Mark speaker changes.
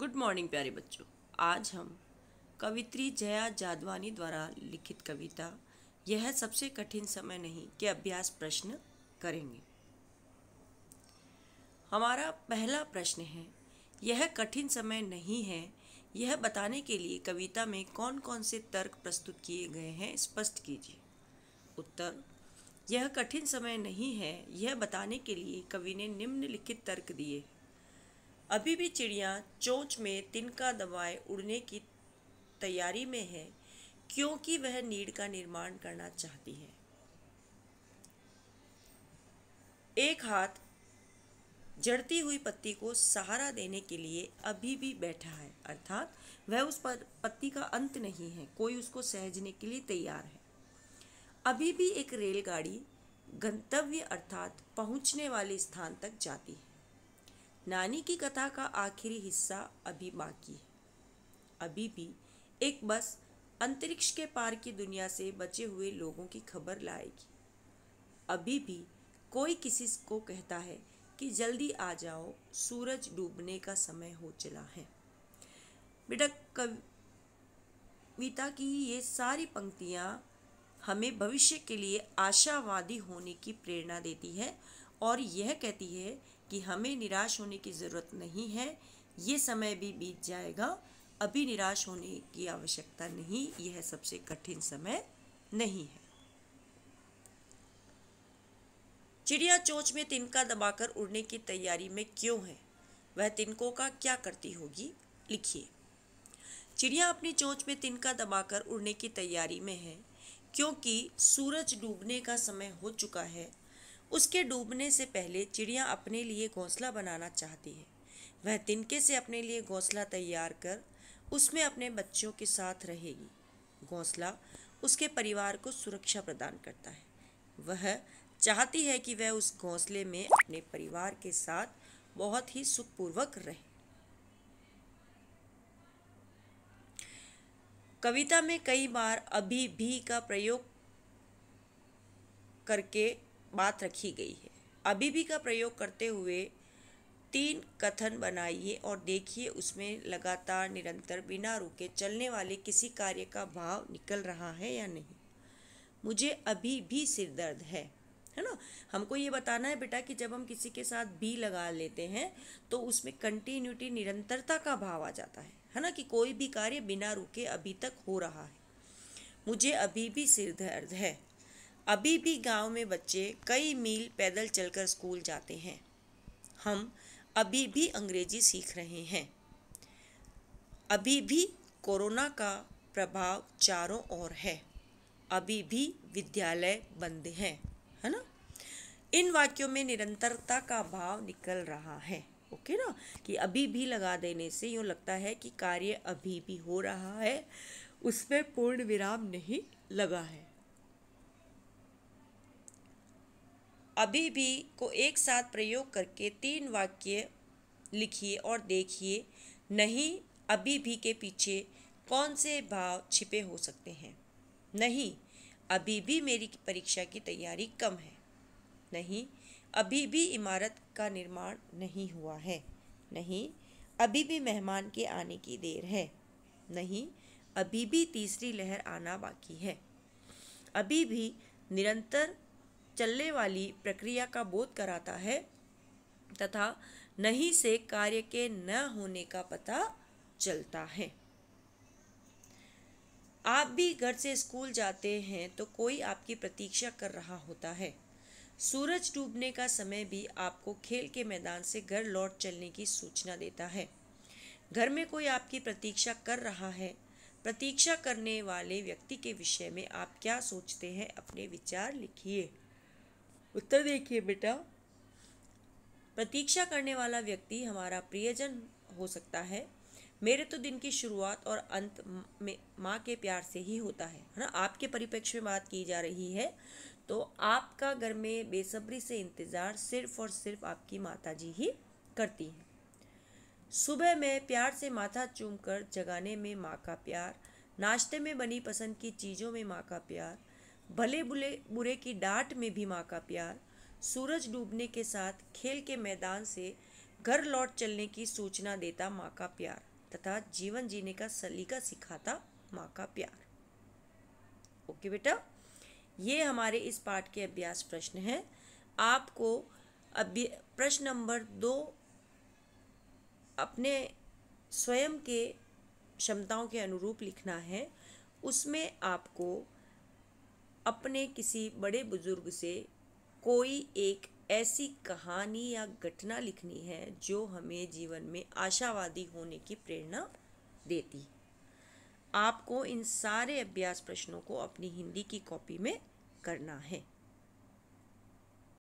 Speaker 1: Good morning प्यारे बच्चों। आज हम कवित्री जया जादवानी द्वारा लिखित कविता यह सबसे कठिन समय नहीं के अभ्यास प्रश्न करेंगे। हमारा पहला प्रश्न है, यह कठिन समय नहीं है यह बताने के लिए कविता में कौन कौन से तर्क प्रस्तुत किए गए हैं स्पष्ट कीजिए। उत्तर, यह कठिन समय नहीं है यह बताने के लिए कवि ने निम्नलिखित तर्क दिए। अभी भी चिड़िया चोंच में तिनका दबाए उड़ने की तैयारी में है क्योंकि वह नीड़ का निर्माण करना चाहती है। एक हाथ जड़ती हुई पत्ती को सहारा देने के लिए अभी भी बैठा है, अर्थात वह उस पर पत्ती का अंत नहीं है, कोई उसको सहजने के लिए तैयार है। अभी भी एक रेलगाड़ी गंतव्य अर्थात पहुंचने वाले स्थान तक जाती है। नानी की कथा का आखिरी हिस्सा अभी बाकी है। अभी भी एक बस अंतरिक्ष के पार की दुनिया से बचे हुए लोगों की खबर लाएगी। अभी भी कोई किसी को कहता है कि जल्दी आ जाओ, सूरज डूबने का समय हो चला है। बेटा, कविता की ये सारी पंक्तियाँ हमें भविष्य के लिए आशावादी होने की प्रेरणा देती है और यह कहती है कि हमें निराश होने की ज़रूरत नहीं है, ये समय भी बीत जाएगा, अभी निराश होने की आवश्यकता नहीं, यह सबसे कठिन समय नहीं है। चिड़िया चोंच में तिनका दबाकर उड़ने की तैयारी में क्यों है, वह तिनकों का क्या करती होगी, लिखिए। चिड़िया अपनी चोंच में तिनका दबाकर उड़ने की तैयारी में है क्योंकि सूरज डूबने का समय हो चुका है। उसके डूबने से पहले चिड़िया अपने लिए घोंसला बनाना चाहती है। वह तिनके से अपने लिए घोंसला तैयार कर उसमें अपने बच्चों के साथ रहेगी। घोंसला उसके परिवार को सुरक्षा प्रदान करता है। वह चाहती है कि वह उस घोंसले में अपने परिवार के साथ बहुत ही सुखपूर्वक रहे। कविता में कई बार अभी भी का प्रयोग करके बात रखी गई है। अभी भी का प्रयोग करते हुए 3 कथन बनाइए और देखिए उसमें लगातार निरंतर बिना रुके चलने वाले किसी कार्य का भाव निकल रहा है या नहीं। मुझे अभी भी सिर दर्द है ना। हमको ये बताना है बेटा कि जब हम किसी के साथ भी लगा लेते हैं तो उसमें कंटिन्यूटी, निरंतरता का भाव आ जाता है ना, कि कोई भी कार्य बिना रुके अभी तक हो रहा है। मुझे अभी भी सिर दर्द है। अभी भी गांव में बच्चे कई मील पैदल चलकर स्कूल जाते हैं। हम अभी भी अंग्रेजी सीख रहे हैं। अभी भी कोरोना का प्रभाव चारों ओर है। अभी भी विद्यालय बंद हैं, है ना। इन वाक्यों में निरंतरता का भाव निकल रहा है। ओके ना, कि अभी भी लगा देने से यूँ लगता है कि कार्य अभी भी हो रहा है, उसमें पूर्ण विराम नहीं लगा है। अभी भी को एक साथ प्रयोग करके 3 वाक्य लिखिए और देखिए नहीं अभी भी के पीछे कौन से भाव छिपे हो सकते हैं। नहीं, अभी भी मेरी परीक्षा की तैयारी कम है। नहीं, अभी भी इमारत का निर्माण नहीं हुआ है। नहीं, अभी भी मेहमान के आने की देर है। नहीं, अभी भी तीसरी लहर आना बाकी है। अभी भी निरंतर चलने वाली प्रक्रिया का बोध कराता है तथा नहीं से कार्य के न होने का पता चलता है। आप भी घर से स्कूल जाते हैं तो कोई आपकी प्रतीक्षा कर रहा होता है। सूरज डूबने का समय भी आपको खेल के मैदान से घर लौट चलने की सूचना देता है। घर में कोई आपकी प्रतीक्षा कर रहा है। प्रतीक्षा करने वाले व्यक्ति के विषय में आप क्या सोचते हैं, अपने विचार लिखिए। उत्तर देखिए बेटा। प्रतीक्षा करने वाला व्यक्ति हमारा प्रियजन हो सकता है। मेरे तो दिन की शुरुआत और अंत में माँ के प्यार से ही होता है ना। आपके परिप्रेक्ष्य में बात की जा रही है तो आपका घर में बेसब्री से इंतज़ार सिर्फ और सिर्फ आपकी माताजी ही करती हैं। सुबह में प्यार से माथा चूमकर जगाने में माँ का प्यार, नाश्ते में बनी पसंद की चीज़ों में माँ का प्यार, भले बुरे की डांट में भी माँ का प्यार, सूरज डूबने के साथ खेल के मैदान से घर लौट चलने की सूचना देता माँ का प्यार। तथा जीवन जीने का सलीका सिखाता माँ का प्यार। ओके बेटा, ये हमारे इस पाठ के अभ्यास प्रश्न हैं। आपको प्रश्न नंबर 2 अपने स्वयं के क्षमताओं के अनुरूप लिखना है। उसमें आपको अपने किसी बड़े बुजुर्ग से कोई एक ऐसी कहानी या घटना लिखनी है जो हमें जीवन में आशावादी होने की प्रेरणा देती। आपको इन सारे अभ्यास प्रश्नों को अपनी हिंदी की कॉपी में करना है।